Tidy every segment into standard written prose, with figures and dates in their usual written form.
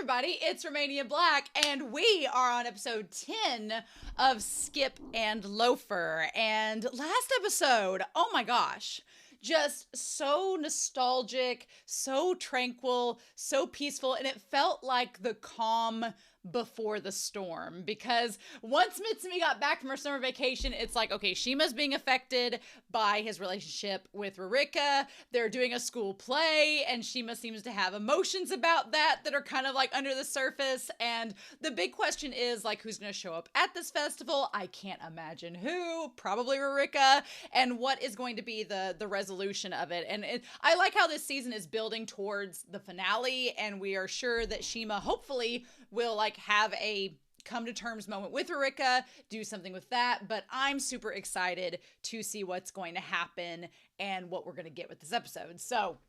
everybody, it's Romania Black, and we are on episode 10 of Skip and Loafer. And last episode, oh my gosh, just so nostalgic, so tranquil, so peaceful, and it felt like the calm before the storm, because once Mitsumi got back from her summer vacation, it's like, okay, Shima's being affected by his relationship with Rurika. They're doing a school play, and Shima seems to have emotions about that are kind of like under the surface. And the big question is, like, who's going to show up at this festival? I can't imagine who. Probably Rurika. And what is going to be the resolution of it? And I like how this season is building towards the finale, and we are sure that Shima hopefully will like have a come to terms moment with Rurika, do something with that. But I'm super excited to see what's going to happen and what we're going to get with this episode. So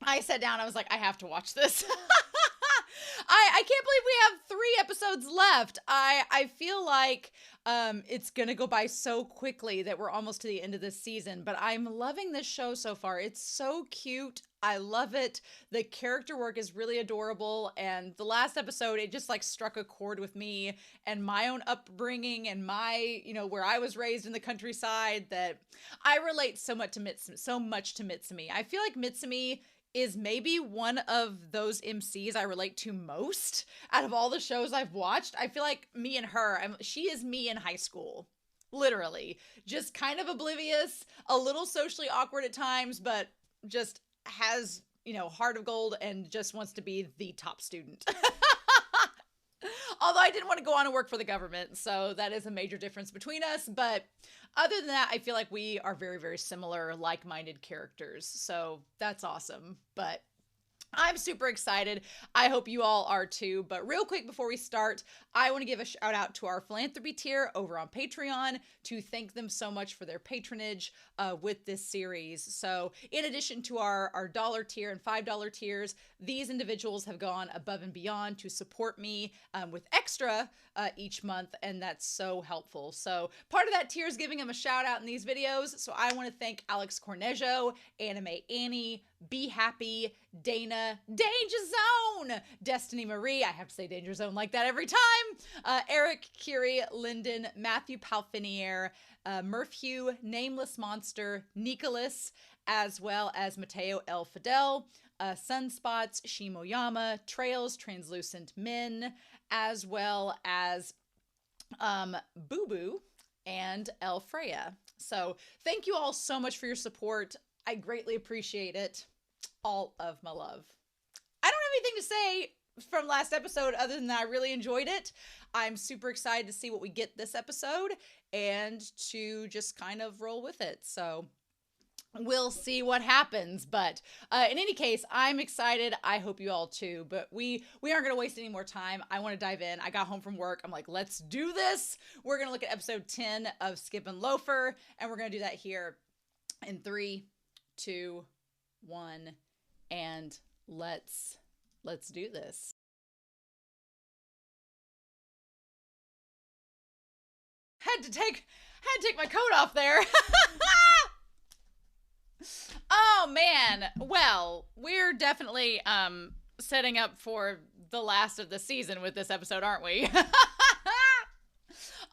I sat down, I was like, I have to watch this. I can't believe we have 3 episodes left. I feel like it's going to go by so quickly that we're almost to the end of this season, but I'm loving this show so far. It's so cute. I love it. The character work is really adorable, and the last episode, it just like struck a chord with me and my own upbringing and my, where I was raised in the countryside, that I relate so much to Mitsumi. I feel like Mitsumi is maybe one of those MCs I relate to most out of all the shows I've watched. I feel like me and her, she is me in high school. Literally. Just kind of oblivious, a little socially awkward at times, but just has, heart of gold and just wants to be the top student. Although I didn't want to go on and work for the government, so that is a major difference between us. But other than that, I feel like we are very, very similar, like-minded characters. So that's awesome. But I'm super excited. I hope you all are too. But real quick before we start, I want to give a shout out to our philanthropy tier over on Patreon to thank them so much for their patronage with this series. So in addition to our dollar tier and $5 tiers, these individuals have gone above and beyond to support me with extra each month, and that's so helpful. So part of that tier is giving them a shout out in these videos. So I want to thank Alex Cornejo, Anime Annie, Be Happy, Dana, Danger Zone, Destiny Marie, I have to say Danger Zone like that every time, Eric, Curie, Linden, Matthew Palfinier, Murphew, Nameless Monster, Nicholas, as well as Mateo L. Fidel, Sunspots, Shimoyama, Trails, Translucent Men, as well as Boo Boo and El Freya. So thank you all so much for your support. I greatly appreciate it. All of my love. I don't have anything to say from last episode other than that I really enjoyed it. I'm super excited to see what we get this episode and to just kind of roll with it. So we'll see what happens. But in any case, I'm excited. I hope you all too. But we aren't going to waste any more time. I want to dive in. I got home from work. I'm like, let's do this. We're going to look at episode 10 of Skip and Loafer. And we're going to do that here in 3, 2, 1. And let's do this. Had to take my coat off there. Oh man. Well, we're definitely setting up for the last of the season with this episode, aren't we?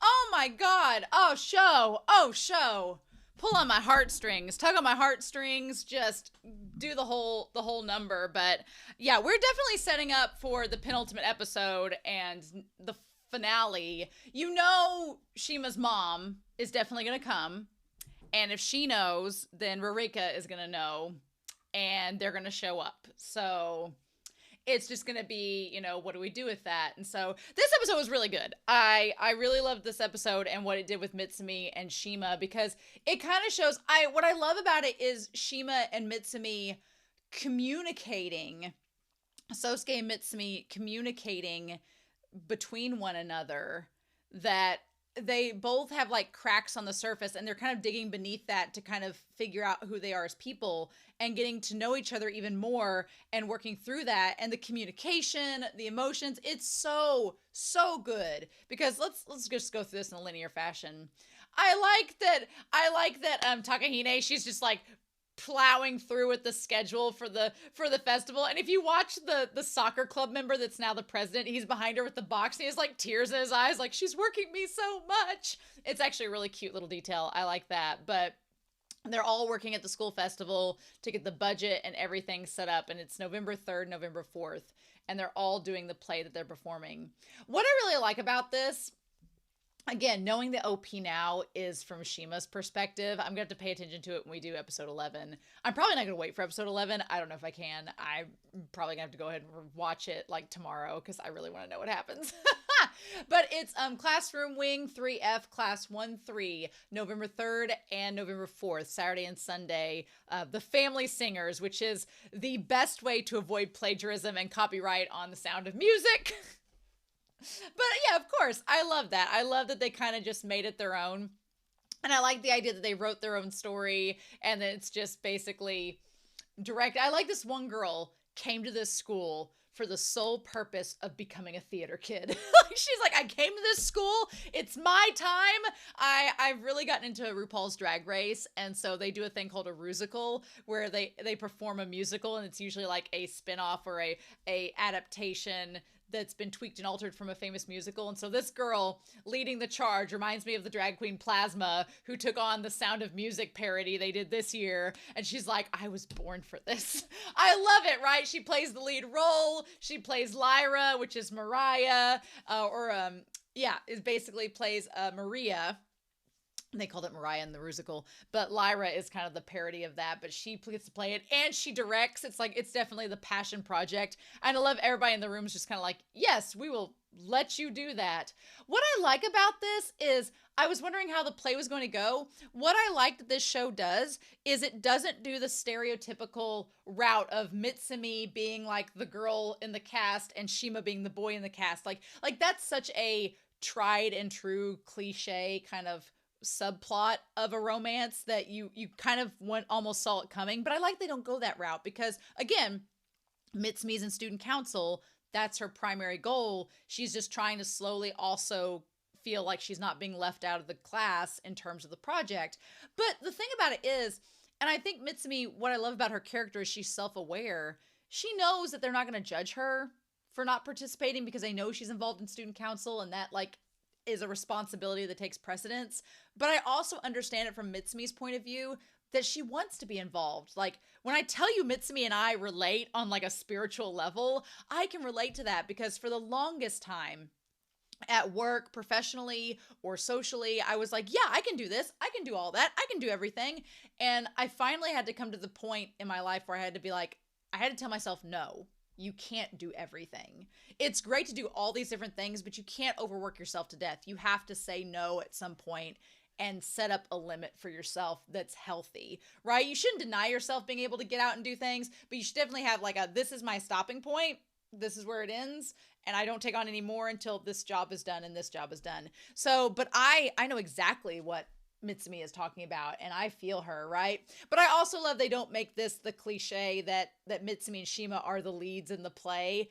Oh my god. Oh show. Pull on my heartstrings, tug on my heartstrings, just do the whole number. But yeah, we're definitely setting up for the penultimate episode and the finale. Shima's mom is definitely going to come. And if she knows, then Rurika is going to know. And they're going to show up. So it's just going to be, what do we do with that? And so this episode was really good. I really loved this episode and what it did with Mitsumi and Shima, because it kind of shows, what I love about it is Shima and Mitsumi communicating, Sousuke and Mitsumi communicating between one another, that they both have like cracks on the surface and they're kind of digging beneath that to kind of figure out who they are as people and getting to know each other even more and working through that. And the communication, the emotions, it's so good. Because let's just go through this in a linear fashion. I like that Takahine, she's just like plowing through with the schedule for the festival. And if you watch the soccer club member that's now the president, he's behind her with the box and he has like tears in his eyes, like, she's working me so much. It's actually a really cute little detail. I like that. But they're all working at the school festival to get the budget and everything set up, and it's November 3rd, November 4th, and they're all doing the play that they're performing. What I really like about this, again, knowing the OP now is from Shima's perspective. I'm going to have to pay attention to it when we do episode 11. I'm probably not going to wait for episode 11. I don't know if I can. I'm probably going to have to go ahead and watch it like tomorrow because I really want to know what happens. But it's Classroom Wing 3F Class 1-3, November 3rd and November 4th, Saturday and Sunday. The Family Singers, which is the best way to avoid plagiarism and copyright on The Sound of Music. But yeah, of course, I love that. I love that they kind of just made it their own. And I like the idea that they wrote their own story and that it's just basically direct. I like this one girl came to this school for the sole purpose of becoming a theater kid. She's like, I came to this school. It's my time. I've really gotten into RuPaul's Drag Race. And so they do a thing called a rusical where they perform a musical, and it's usually like a spinoff or a adaptation that's been tweaked and altered from a famous musical. And so this girl leading the charge reminds me of the drag queen Plasma, who took on the Sound of Music parody they did this year. And she's like, I was born for this. I love it, right? She plays the lead role. She plays Lyra, which is Mariah, it basically plays Maria. They called it Mariah in the Rusical, but Lyra is kind of the parody of that, but she gets to play it and she directs. It's like, it's definitely the passion project. And I love everybody in the room is just kind of like, yes, we will let you do that. What I like about this is I was wondering how the play was going to go. What I like that this show does is it doesn't do the stereotypical route of Mitsumi being like the girl in the cast and Shima being the boy in the cast. Like that's such a tried and true cliche kind of subplot of a romance that you kind of almost saw it coming. But I like they don't go that route because, again, Mitsumi's in student council. That's her primary goal. She's just trying to slowly also feel like she's not being left out of the class in terms of the project. But the thing about it is, and I think Mitsumi, what I love about her character is she's self-aware. She knows that they're not going to judge her for not participating because they know she's involved in student council, and that is a responsibility that takes precedence. But I also understand it from Mitsumi's point of view that she wants to be involved. Like, when I tell you Mitsumi and I relate on like a spiritual level, I can relate to that because for the longest time at work, professionally or socially, I was like, yeah, I can do this. I can do all that. I can do everything. And I finally had to come to the point in my life where I had to be like, I had to tell myself, no, you can't do everything. It's great to do all these different things, but you can't overwork yourself to death. You have to say no at some point and set up a limit for yourself that's healthy, right? You shouldn't deny yourself being able to get out and do things, but you should definitely have like this is my stopping point. This is where it ends. And I don't take on any more until this job is done and this job is done. So, but I know exactly what Mitsumi is talking about, and I feel her, right? But I also love they don't make this the cliche that Mitsumi and Shima are the leads in the play.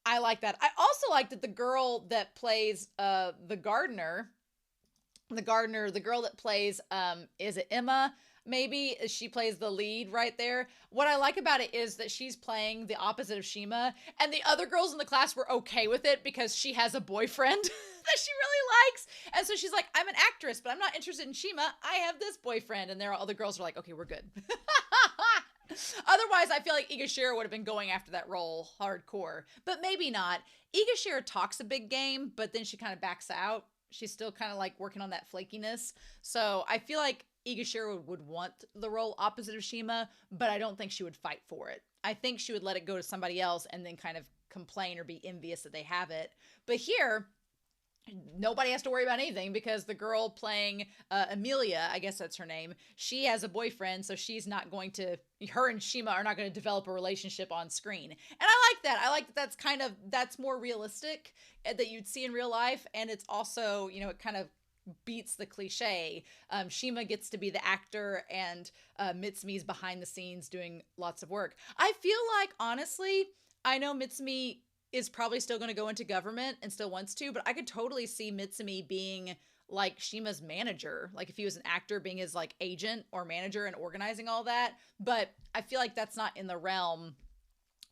I like that. I also like that the girl that plays the gardener, the girl that plays is it Emma? Maybe she plays the lead right there. What I like about it is that she's playing the opposite of Shima, and the other girls in the class were okay with it because she has a boyfriend that she really likes. And so she's like, I'm an actress, but I'm not interested in Shima. I have this boyfriend. And all the girls are like, okay, we're good. Otherwise, I feel like Igashira would have been going after that role hardcore, but maybe not. Igashira talks a big game, but then she kind of backs out. She's still kind of like working on that flakiness. So I feel like Igashira would want the role opposite of Shima, but I don't think she would fight for it. I think she would let it go to somebody else and then kind of complain or be envious that they have it. But here, nobody has to worry about anything because the girl playing Amelia, I guess that's her name, she has a boyfriend, so she's not going to, her and Shima are not going to develop a relationship on screen. And I like that. I like that that's more realistic that you'd see in real life. And it's also, it kind of beats the cliche. Shima gets to be the actor and Mitsumi's behind the scenes doing lots of work. I feel like, honestly, I know Mitsumi is probably still going to go into government and still wants to, but I could totally see Mitsumi being like Shima's manager, like if he was an actor being his like agent or manager and organizing all that. But I feel like that's not in the realm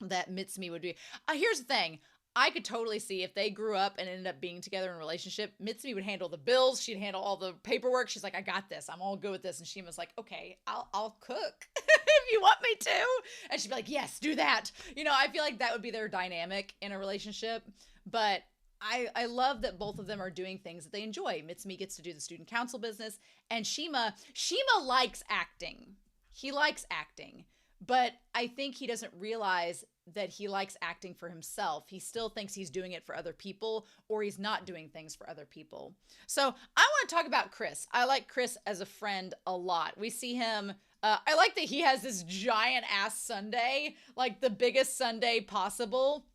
that Mitsumi would be. Here's the thing. I could totally see if they grew up and ended up being together in a relationship, Mitsumi would handle the bills. She'd handle all the paperwork. She's like, I got this. I'm all good with this. And Shima's like, okay, I'll cook if you want me to. And she'd be like, yes, do that. You know, I feel like that would be their dynamic in a relationship. But I love that both of them are doing things that they enjoy. Mitsumi gets to do the student council business, and Shima likes acting. He likes acting, but I think he doesn't realize that he likes acting for himself. He still thinks he's doing it for other people, or he's not doing things for other people. So I want to talk about Chris. I like Chris as a friend a lot. We see him. I like that he has this giant ass sundae, like the biggest sundae possible.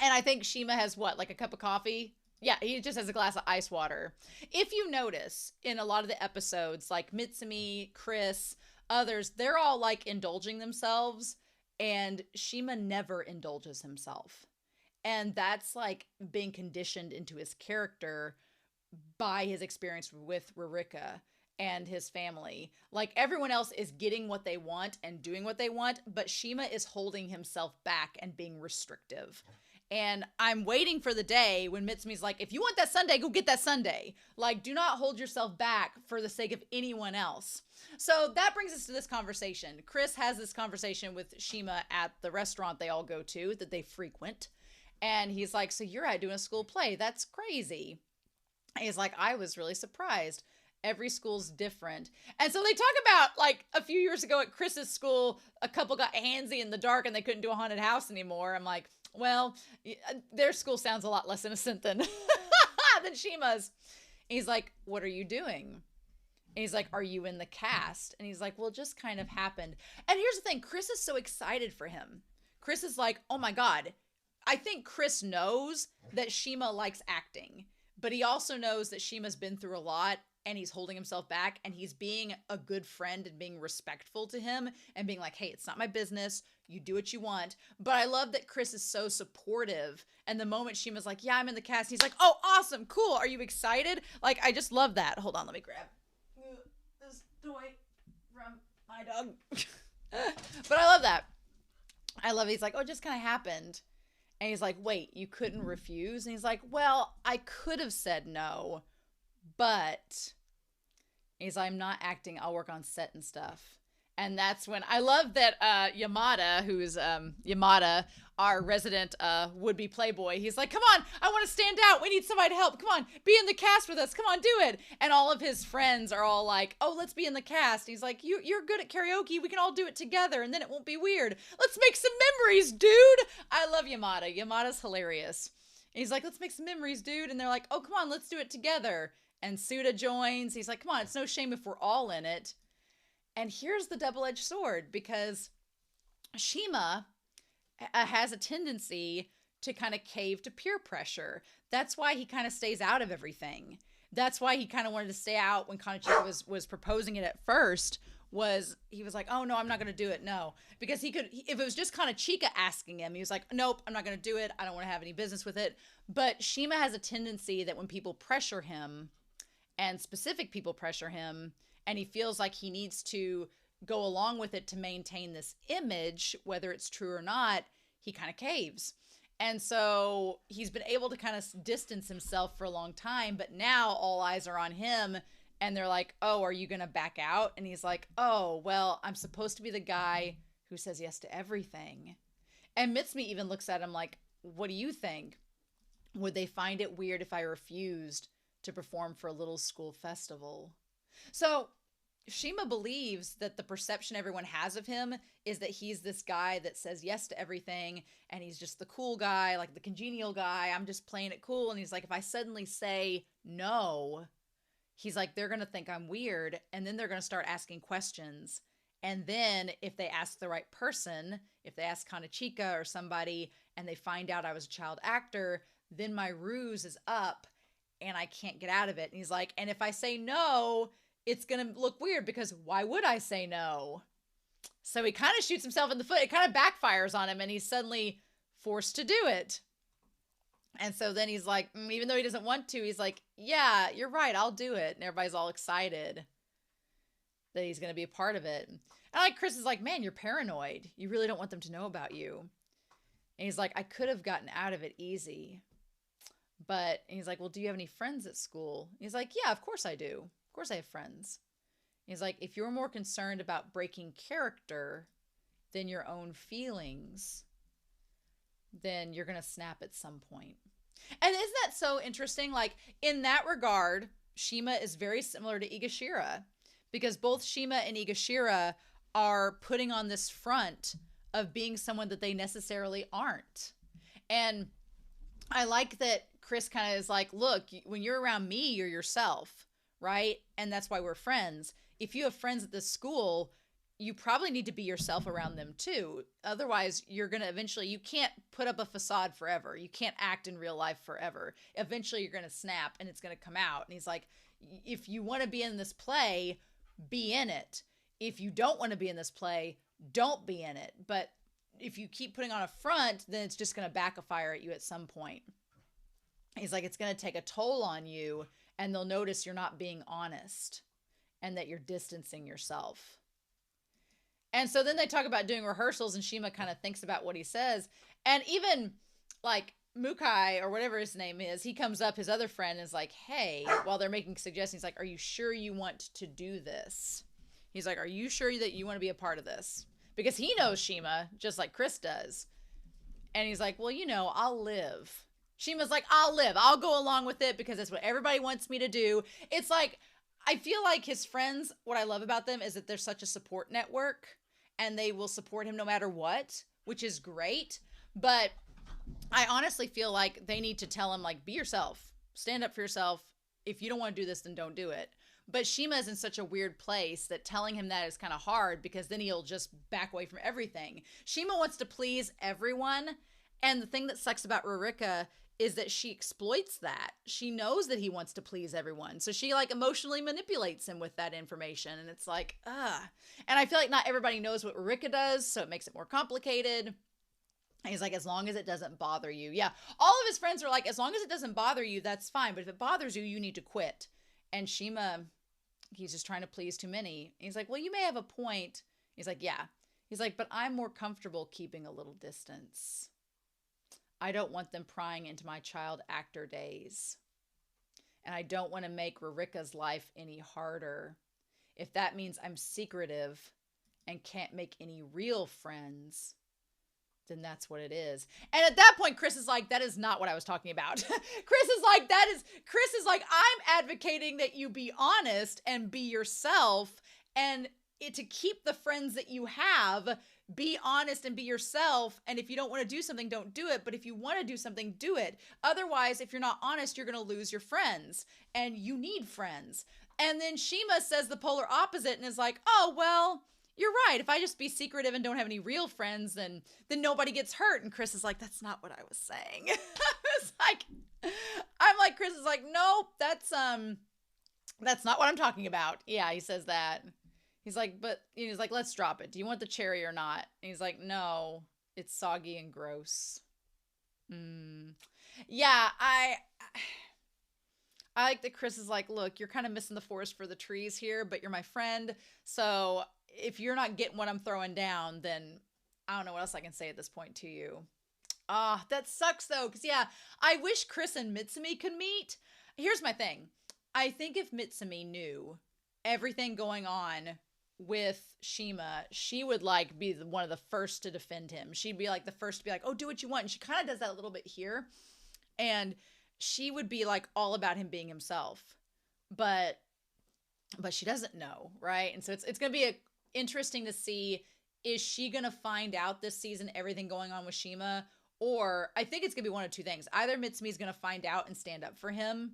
And I think Shima has what, like a cup of coffee? Yeah, he just has a glass of ice water. If you notice in a lot of the episodes, like Mitsumi, Chris, others, they're all like indulging themselves, and Shima never indulges himself. And that's like being conditioned into his character by his experience with Rurika and his family. Like everyone else is getting what they want and doing what they want, but Shima is holding himself back and being restrictive. And I'm waiting for the day when Mitsumi's like, if you want that sundae, go get that sundae. Like, do not hold yourself back for the sake of anyone else. So that brings us to this conversation. Chris has this conversation with Shima at the restaurant they all go to that they frequent. And he's like, so you're out doing a school play. That's crazy. And he's like, I was really surprised. Every school's different. And so they talk about like a few years ago at Chris's school, a couple got handsy in the dark and they couldn't do a haunted house anymore. I'm like, well, their school sounds a lot less innocent than than Shima's. And he's like, what are you doing? And he's like, are you in the cast? And he's like, well, it just kind of happened. And here's the thing. Chris is so excited for him. Chris is like, oh my God. I think Chris knows that Shima likes acting, but he also knows that Shima's been through a lot and he's holding himself back, and he's being a good friend and being respectful to him and being like, hey, it's not my business. You do what you want. But I love that Chris is so supportive. And the moment Shima's like, yeah, I'm in the cast, he's like, oh, awesome, cool. Are you excited? Like, I just love that. Hold on, let me grab this toy from my dog. But I love that. I love it. He's like, oh, it just kind of happened. And he's like, wait, you couldn't refuse? And he's like, well, I could have said no, but he's like, I'm not acting. I'll work on set and stuff. And that's when I love that Yamada, who's Yamada, our resident would-be playboy, he's like, come on, I want to stand out. We need somebody to help. Come on, be in the cast with us. Come on, do it. And all of his friends are all like, oh, let's be in the cast. He's like, you're good at karaoke. We can all do it together, and then it won't be weird. Let's make some memories, dude. I love Yamada. Yamada's hilarious. And he's like, let's make some memories, dude. And they're like, oh, come on, let's do it together. And Suda joins. He's like, come on, it's no shame if we're all in it. And here's the double-edged sword, because Shima has a tendency to kind of cave to peer pressure. That's why he kind of stays out of everything. That's why he kind of wanted to stay out when Kanechika was proposing it at first. He was like, oh, no, I'm not going to do it. No. Because he could, if it was just Kanechika asking him, he was like, nope, I'm not going to do it. I don't want to have any business with it. But Shima has a tendency that when people pressure him, and specific people pressure him, and he feels like he needs to go along with it to maintain this image, whether it's true or not, he kind of caves. And so he's been able to kind of distance himself for a long time, but now all eyes are on him, and they're like, oh, are you going to back out? And he's like, oh, well, I'm supposed to be the guy who says yes to everything. And Mitsumi even looks at him like, what do you think? Would they find it weird if I refused to perform for a little school festival? So Shima believes that the perception everyone has of him is that he's this guy that says yes to everything, and he's just the cool guy, like the congenial guy. I'm just playing it cool. And he's like, if I suddenly say no, he's like, they're going to think I'm weird, and then they're going to start asking questions. And then if they ask the right person, if they ask Kanechika or somebody, and they find out I was a child actor, then my ruse is up, and I can't get out of it. And he's like, and if I say no, it's going to look weird, because why would I say no? So he kind of shoots himself in the foot. It kind of backfires on him, and he's suddenly forced to do it. And so then he's like, even though he doesn't want to, he's like, yeah, you're right, I'll do it. And everybody's all excited that he's going to be a part of it. And like Chris is like, man, you're paranoid. You really don't want them to know about you. And he's like, I could have gotten out of it easy. But he's like, well, do you have any friends at school? He's like, yeah, of course I do. Of course I have friends. He's like, if you're more concerned about breaking character than your own feelings, then you're going to snap at some point. And isn't that so interesting? Like, in that regard, Shima is very similar to Igashira, because both Shima and Igashira are putting on this front of being someone that they necessarily aren't. And I like that Chris kind of is like, look, when you're around me, you're yourself, right? And that's why we're friends. If you have friends at this school, you probably need to be yourself around them too. Otherwise, you're going to eventually, you can't put up a facade forever. You can't act in real life forever. Eventually, you're going to snap and it's going to come out. And he's like, if you want to be in this play, be in it. If you don't want to be in this play, don't be in it. But if you keep putting on a front, then it's just going to backfire at you at some point. He's like, it's going to take a toll on you, and they'll notice you're not being honest and that you're distancing yourself. And so then they talk about doing rehearsals, and Shima kind of thinks about what he says. And even like Mukai or whatever his name is, he comes up, his other friend is like, hey, while they're making suggestions, he's like, are you sure you want to do this? He's like, are you sure that you want to be a part of this? Because he knows Shima just like Chris does. And he's like, well, you know, I'll live. Shima's like, I'll live. I'll go along with it because that's what everybody wants me to do. It's like, I feel like his friends, what I love about them is that they're such a support network and they will support him no matter what, which is great. But I honestly feel like they need to tell him, like, be yourself. Stand up for yourself. If you don't want to do this, then don't do it. But Shima is in such a weird place that telling him that is kind of hard because then he'll just back away from everything. Shima wants to please everyone. And the thing that sucks about Rurika is that she exploits that. She knows that he wants to please everyone. So she like emotionally manipulates him with that information. And it's like, ugh. And I feel like not everybody knows what Rurika does, so it makes it more complicated. And he's like, as long as it doesn't bother you. Yeah, all of his friends are like, as long as it doesn't bother you, that's fine. But if it bothers you, you need to quit. And Shima, he's just trying to please too many. He's like, well, you may have a point. He's like, yeah. He's like, but I'm more comfortable keeping a little distance. I don't want them prying into my child actor days. And I don't want to make Rurika's life any harder. If that means I'm secretive and can't make any real friends, then that's what it is. And at that point, Chris is like, that is not what I was talking about. Chris is like, I'm advocating that you be honest and be yourself, and to keep the friends that you have, be honest and be yourself. And if you don't want to do something, don't do it. But if you want to do something, do it. Otherwise, if you're not honest, you're going to lose your friends, and you need friends. And then Shima says the polar opposite and is like, oh, well, you're right. If I just be secretive and don't have any real friends, then nobody gets hurt. And Chris is like, that's not what I was saying. I'm like, Chris is like, nope, that's not what I'm talking about. Yeah, he says that. He's like, but he's like, let's drop it. Do you want the cherry or not? And he's like, no, it's soggy and gross. Yeah, I like that Chris is like, look, you're kind of missing the forest for the trees here, but you're my friend. So if you're not getting what I'm throwing down, then I don't know what else I can say at this point to you. That sucks though. Cause yeah, I wish Chris and Mitsumi could meet. Here's my thing. I think if Mitsumi knew everything going on with Shima, she would like be one of the first to defend him. She'd be like the first to be like, oh, do what you want. And she kind of does that a little bit here. And she would be like all about him being himself, but she doesn't know. Right. And so it's going to be interesting to see, is she going to find out this season everything going on with Shima? Or I think it's going to be one of two things. Either Mitsumi's going to find out and stand up for him,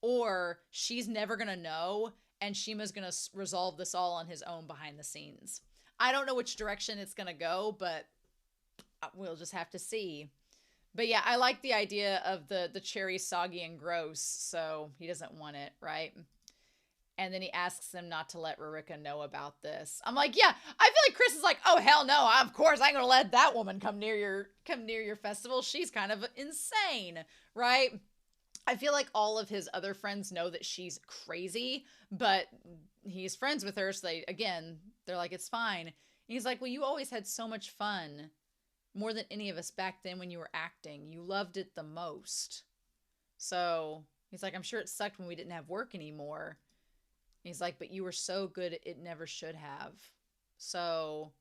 or she's never going to know and Shima's going to resolve this all on his own behind the scenes. I don't know which direction it's going to go, but we'll just have to see. But yeah, I like the idea of the cherry soggy and gross, so he doesn't want it, right? And then he asks them not to let Rurika know about this. I'm like, yeah, I feel like Chris is like, oh hell no, of course I ain't gonna let that woman come near your festival. She's kind of insane, right? I feel like all of his other friends know that she's crazy, but he's friends with her, so they're like, it's fine. And he's like, well, you always had so much fun, more than any of us back then when you were acting. You loved it the most. So he's like, I'm sure it sucked when we didn't have work anymore. He's like, but you were so good, it never should have. So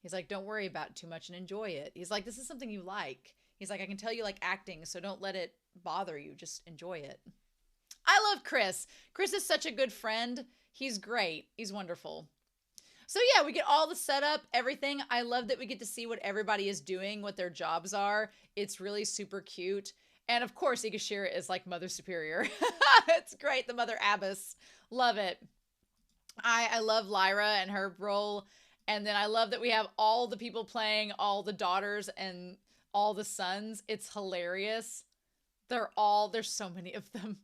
he's like, don't worry about it too much and enjoy it. He's like, this is something you like. He's like, I can tell you like acting, so don't let it bother you. Just enjoy it. I love Chris. Chris is such a good friend. He's great. He's wonderful. So yeah, we get all the setup, everything. I love that we get to see what everybody is doing, what their jobs are. It's really super cute. And of course, Igashira is like Mother Superior. It's great. The Mother Abbess. Love it. I love Lyra and her role. And then I love that we have all the people playing all the daughters and all the sons. It's hilarious. There's so many of them.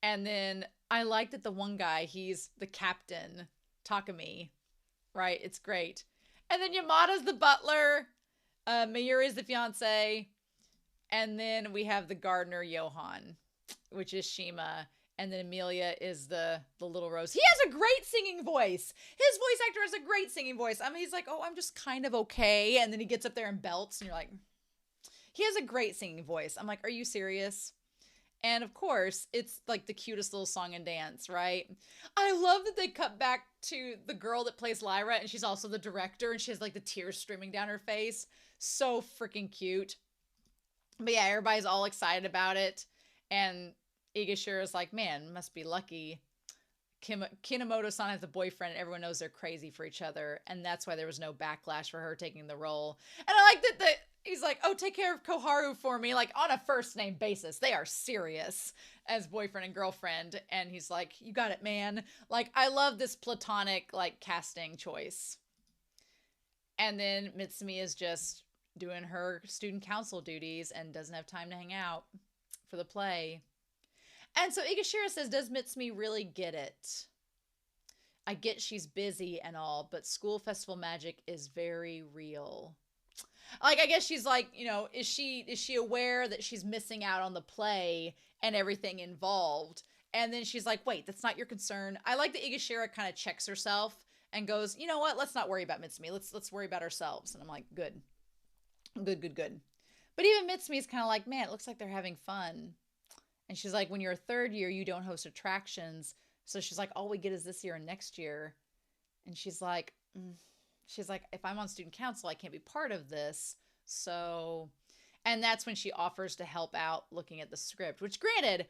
And then I like that the one guy, he's the captain, Takumi, right? It's great. And then Yamada's the butler. Mayuri's the fiance. And then we have the gardener, Johan, which is Shima. And then Amelia is the little Rose. He has a great singing voice. His voice actor has a great singing voice. I mean, he's like, oh, I'm just kind of okay. And then he gets up there and belts. And you're like, he has a great singing voice. I'm like, are you serious? And of course, it's like the cutest little song and dance, right? I love that they cut back to the girl that plays Lyra. And she's also the director. And she has like the tears streaming down her face. So freaking cute. But yeah, everybody's all excited about it. And Igashira's like, man, must be lucky. Kinomoto-san has a boyfriend and everyone knows they're crazy for each other. And that's why there was no backlash for her taking the role. And I like that he's like, oh, take care of Koharu for me. Like on a first name basis. They are serious as boyfriend and girlfriend. And he's like, you got it, man. Like, I love this platonic like casting choice. And then Mitsumi is just doing her student council duties and doesn't have time to hang out for the play. And so Igashira says, does Mitsumi really get it? I get she's busy and all, but school festival magic is very real. Like, I guess she's like, you know, is she aware that she's missing out on the play and everything involved? And then she's like, wait, that's not your concern. I like that Igashira kind of checks herself and goes, you know what? Let's not worry about Mitsumi. Let's worry about ourselves. And I'm like, good. Good. But even Mitsumi's kind of like, man, it looks like they're having fun. And she's like, when you're a third year, you don't host attractions. So she's like, all we get is this year and next year. And she's like, if I'm on student council, I can't be part of this. So, and that's when she offers to help out looking at the script, which granted,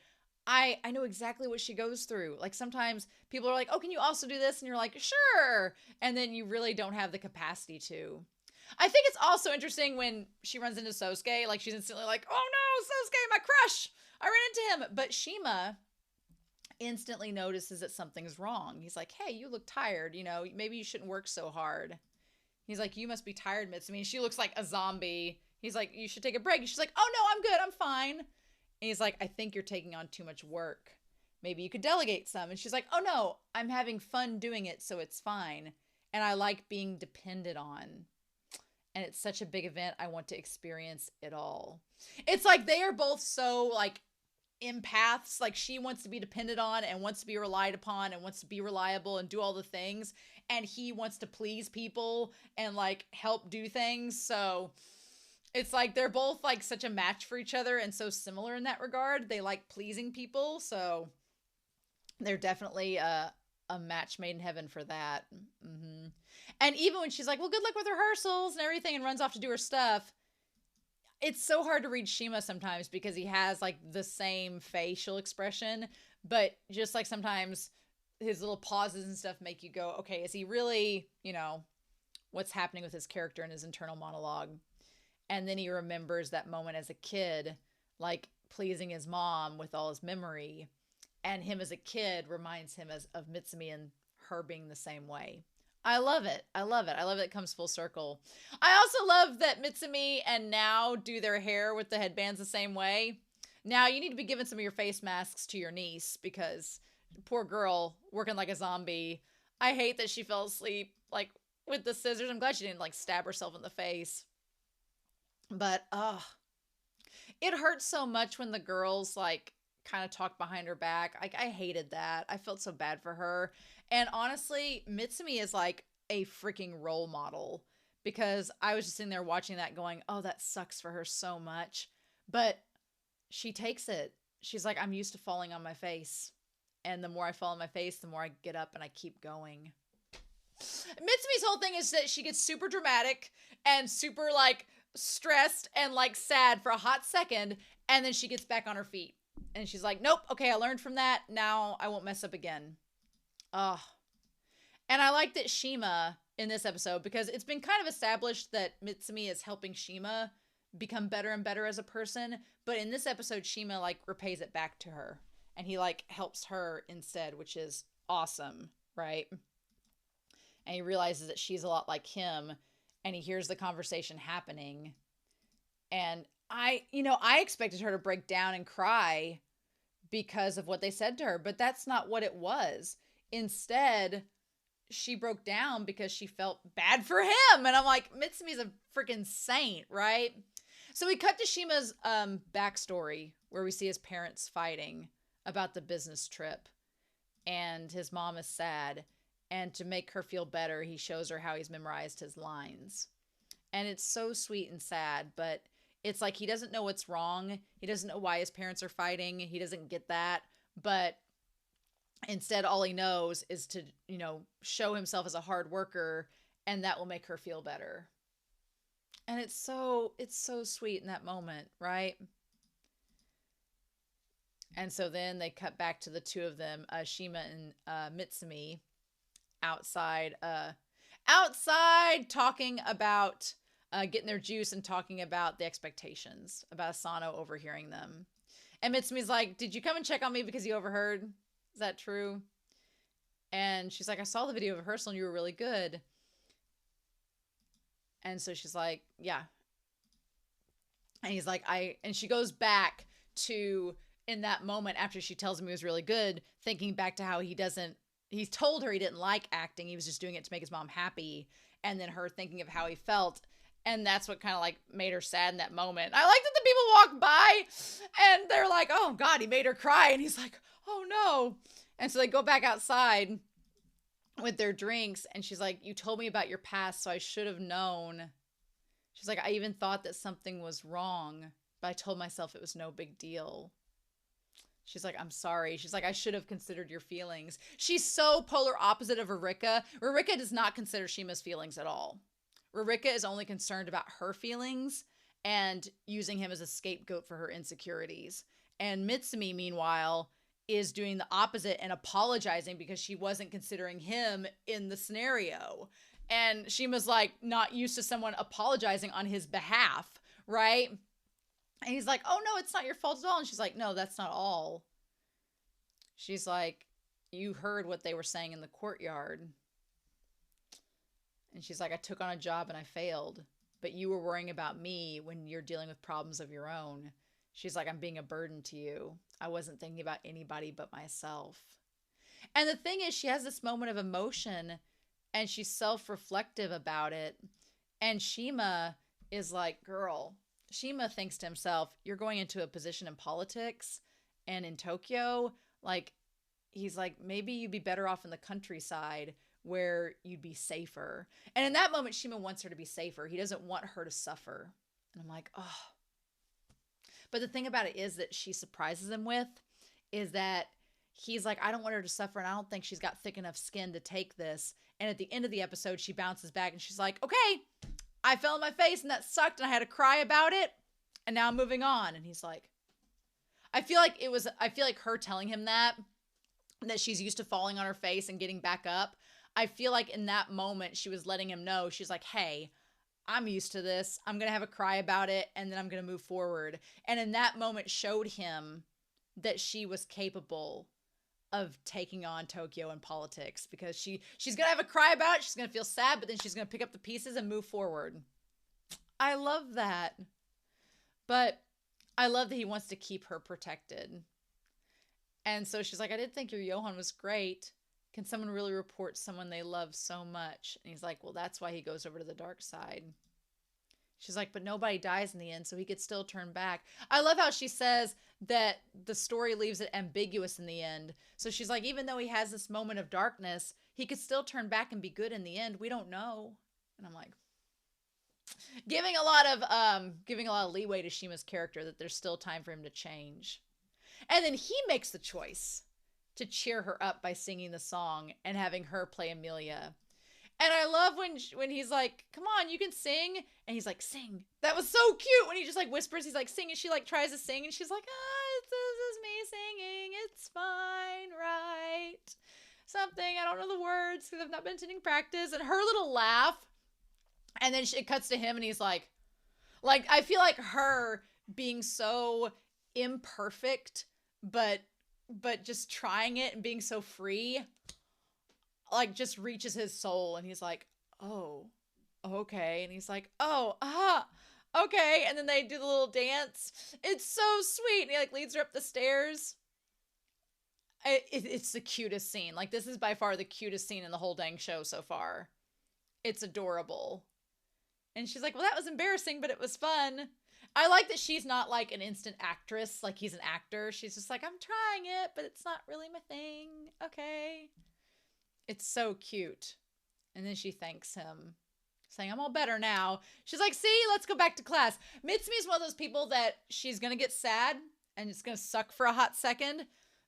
I know exactly what she goes through. Like sometimes people are like, oh, can you also do this? And you're like, sure. And then you really don't have the capacity to. I think it's also interesting when she runs into Sousuke, like she's instantly like, oh no, Sousuke, my crush. I ran into him. But Shima instantly notices that something's wrong. He's like, hey, you look tired. You know, maybe you shouldn't work so hard. He's like, you must be tired, Mitsumi. And she looks like a zombie. He's like, you should take a break. And she's like, oh no, I'm good. I'm fine. And he's like, I think you're taking on too much work. Maybe you could delegate some. And she's like, oh no, I'm having fun doing it, so it's fine. And I like being depended on. And it's such a big event. I want to experience it all. It's like they are both so like empaths. Like she wants to be depended on and wants to be relied upon and wants to be reliable and do all the things. And he wants to please people and like help do things. So it's like they're both like such a match for each other and so similar in that regard. They like pleasing people. So they're definitely a match made in heaven for that. Mm-hmm. And even when she's like, well, good luck with rehearsals and everything and runs off to do her stuff, it's so hard to read Shima sometimes because he has like the same facial expression, but just like sometimes his little pauses and stuff make you go, okay, is he really, you know, what's happening with his character and his internal monologue? And then he remembers that moment as a kid, like pleasing his mom with all his memory. And him as a kid reminds him of Mitsumi and her being the same way. I love it. I love it it comes full circle. I also love that Mitsumi and Now do their hair with the headbands the same way. Now you need to be giving some of your face masks to your niece because poor girl working like a zombie. I hate that she fell asleep like with the scissors. I'm glad she didn't like stab herself in the face. But it hurts so much when the girls like kind of talk behind her back. Like I hated that. I felt so bad for her. And honestly, Mitsumi is like a freaking role model because I was just sitting there watching that going, "Oh, that sucks for her so much." But she takes it. She's like, "I'm used to falling on my face. And the more I fall on my face, the more I get up and I keep going." Mitsumi's whole thing is that she gets super dramatic and super like stressed and like sad for a hot second, and then she gets back on her feet. And she's like, "Nope, okay, I learned from that. Now I won't mess up again." Oh. And I like that Shima in this episode, because it's been kind of established that Mitsumi is helping Shima become better and better as a person, but in this episode Shima like repays it back to her, and he like helps her instead, which is awesome, right? And he realizes that she's a lot like him, and he hears the conversation happening. And I expected her to break down and cry because of what they said to her, but that's not what it was. Instead, she broke down because she felt bad for him. And I'm like, Mitsumi's a freaking saint, right? So we cut to Shima's backstory, where we see his parents fighting about the business trip, and his mom is sad. And to make her feel better, he shows her how he's memorized his lines. And it's so sweet and sad, but it's like he doesn't know what's wrong. He doesn't know why his parents are fighting. He doesn't get that. But instead, all he knows is to, show himself as a hard worker, and that will make her feel better. And it's so sweet in that moment, right? And so then they cut back to the two of them, Shima and Mitsumi, outside talking about getting their juice and talking about the expectations, about Asano overhearing them. And Mitsumi's like, "Did you come and check on me because you overheard? Is that true?" And she's like, "I saw the video of rehearsal and you were really good." And so she's like, "Yeah." And he's like, and she goes back to, in that moment after she tells him he was really good, thinking back to how he told her he didn't like acting. He was just doing it to make his mom happy. And then her thinking of how he felt. And that's what kind of like made her sad in that moment. I like that the people walk by and they're like, "Oh God, he made her cry." And he's like, "Oh no." And so they go back outside with their drinks. And she's like, "You told me about your past, so I should have known." She's like, "I even thought that something was wrong, but I told myself it was no big deal." She's like, "I'm sorry." She's like, "I should have considered your feelings." She's so polar opposite of Rurika. Rurika does not consider Shima's feelings at all. Rurika is only concerned about her feelings and using him as a scapegoat for her insecurities. And Mitsumi, meanwhile, is doing the opposite and apologizing because she wasn't considering him in the scenario. And Shima's like not used to someone apologizing on his behalf, right? And he's like, "Oh no, it's not your fault at all." And she's like, "No, that's not all." She's like, "You heard what they were saying in the courtyard." And she's like, "I took on a job and I failed, but you were worrying about me when you're dealing with problems of your own." She's like, "I'm being a burden to you. I wasn't thinking about anybody but myself." And the thing is, she has this moment of emotion and she's self-reflective about it. And Shima is like, girl, Shima thinks to himself, "You're going into a position in politics and in Tokyo. Like," he's like, "maybe you'd be better off in the countryside where you'd be safer." And in that moment, Shima wants her to be safer. He doesn't want her to suffer. And I'm like, oh. But the thing about it is that she surprises him with is that he's like, "I don't want her to suffer, and I don't think she's got thick enough skin to take this." And at the end of the episode, she bounces back and she's like, "Okay, I fell on my face and that sucked and I had to cry about it. And now I'm moving on." And he's like, I feel like her telling him that she's used to falling on her face and getting back up. I feel like in that moment, she was letting him know, she's like, "Hey, I'm used to this. I'm going to have a cry about it and then I'm going to move forward." And in that moment showed him that she was capable of taking on Tokyo and politics, because she's going to have a cry about it. She's going to feel sad, but then she's going to pick up the pieces and move forward. I love that. But I love that he wants to keep her protected. And so she's like, I did think your Johan was great. Can someone really report someone they love so much? And he's like, well, that's why he goes over to the dark side. She's like, but nobody dies in the end, so he could still turn back. I love how she says that the story leaves it ambiguous in the end. So she's like, even though he has this moment of darkness, he could still turn back and be good in the end. We don't know. And I'm like, giving a lot of leeway to Shima's character, that there's still time for him to change. And then he makes the choice to cheer her up by singing the song and having her play Amelia. And I love when he's like, come on, you can sing. And he's like, sing. That was so cute when he just like whispers, he's like, sing. And she like tries to sing and she's like, this is me singing. It's fine, right? Something, I don't know the words because I've not been attending practice. And her little laugh. And then it cuts to him and he's like, I feel like her being so imperfect, but just trying it and being so free, like just reaches his soul. And he's like, oh, okay. And he's like, oh, okay. And then they do the little dance. It's so sweet. And he like leads her up the stairs. It's the cutest scene. Like, this is by far the cutest scene in the whole dang show so far. It's adorable. And she's like, well, that was embarrassing, but it was fun. I like that she's not like an instant actress, like he's an actor. She's just like, I'm trying it, but it's not really my thing. Okay. It's so cute. And then she thanks him, saying, I'm all better now. She's like, see, let's go back to class. Mitsumi is one of those people that she's going to get sad and it's going to suck for a hot second.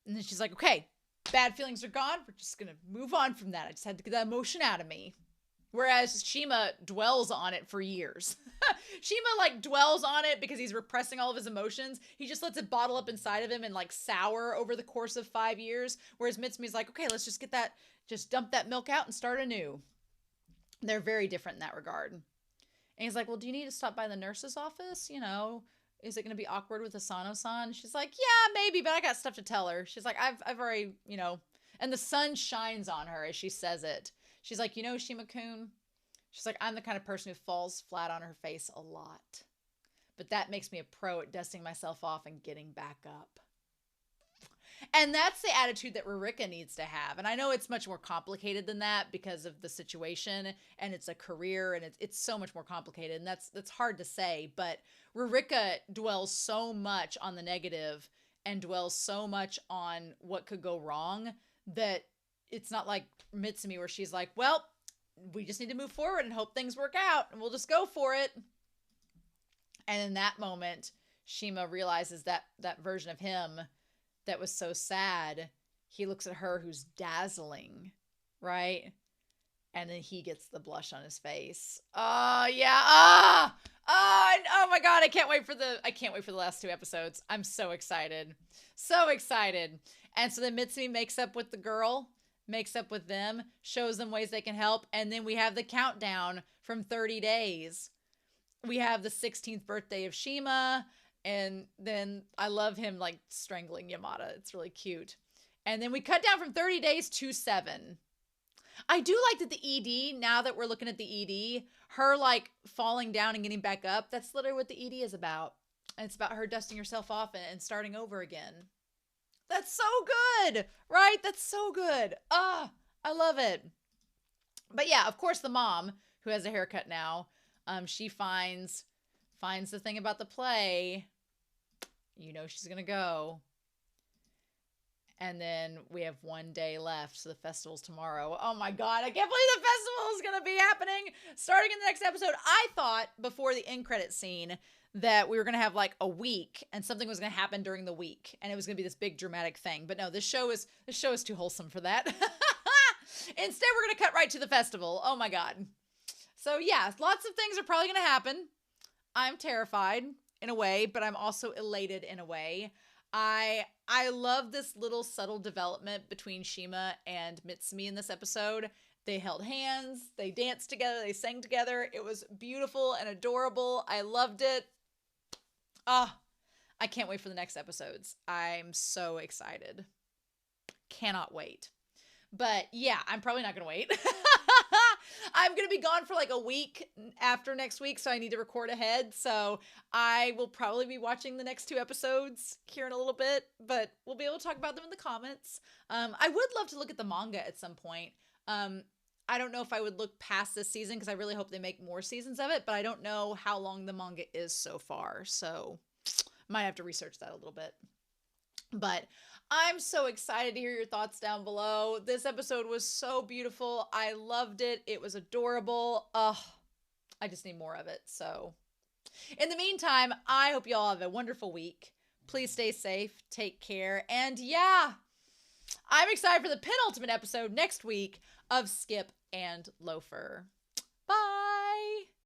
And then she's like, okay, bad feelings are gone. We're just going to move on from that. I just had to get that emotion out of me. Whereas Shima dwells on it for years. Shima like dwells on it because he's repressing all of his emotions. He just lets it bottle up inside of him and like sour over the course of 5 years. Whereas Mitsumi's like, okay, let's just just dump that milk out and start anew. They're very different in that regard. And he's like, well, do you need to stop by the nurse's office? You know, is it going to be awkward with Asano-san? She's like, yeah, maybe, but I got stuff to tell her. She's like, I've already, you know, and the sun shines on her as she says it. She's like, you know, Shima-kun, she's like, I'm the kind of person who falls flat on her face a lot. But that makes me a pro at dusting myself off and getting back up. And that's the attitude that Rurika needs to have. And I know it's much more complicated than that because of the situation and it's a career and it's so much more complicated. And that's hard to say. But Rurika dwells so much on the negative and dwells so much on what could go wrong that it's not like Mitsumi where she's like, well, we just need to move forward and hope things work out and we'll just go for it. And in that moment, Shima realizes that version of him that was so sad. He looks at her who's dazzling, right? And then he gets the blush on his face. Oh, yeah. Oh my God. I can't wait for the last 2 episodes. I'm so excited. So excited. And so then Mitsumi makes up with the girl, makes up with them, shows them ways they can help. And then we have the countdown from 30 days. We have the 16th birthday of Shima. And then I love him like strangling Yamada. It's really cute. And then we cut down from 30 days to 7. I do like that the ED, now that we're looking at the ED, her like falling down and getting back up, that's literally what the ED is about. And it's about her dusting herself off and starting over again. That's so good, right? That's so good. I love it. But yeah, of course the mom, who has a haircut now, she finds the thing about the play. You know she's gonna go. And then we have 1 day left, so the festival's tomorrow. Oh my God, I can't believe the festival is gonna be happening starting in the next episode. I thought before the end credit scene that we were gonna have like a week and something was gonna happen during the week and it was gonna be this big dramatic thing. But no, this show is too wholesome for that. Instead, we're gonna cut right to the festival. Oh my God. So yeah, lots of things are probably gonna happen. I'm terrified in a way, but I'm also elated in a way. I love this little subtle development between Shima and Mitsumi in this episode. They held hands, they danced together, they sang together. It was beautiful and adorable. I loved it. I can't wait for the next episodes. I'm so excited. Cannot wait. But yeah, I'm probably not going to wait. I'm going to be gone for like a week after next week, so I need to record ahead. So I will probably be watching the next 2 episodes here in a little bit, but we'll be able to talk about them in the comments. I would love to look at the manga at some point. I don't know if I would look past this season because I really hope they make more seasons of it, but I don't know how long the manga is so far. So might have to research that a little bit. But I'm so excited to hear your thoughts down below. This episode was so beautiful. I loved it. It was adorable. I just need more of it. So in the meantime, I hope you all have a wonderful week. Please stay safe, take care, and yeah, I'm excited for the penultimate episode next week of Skip and Loafer.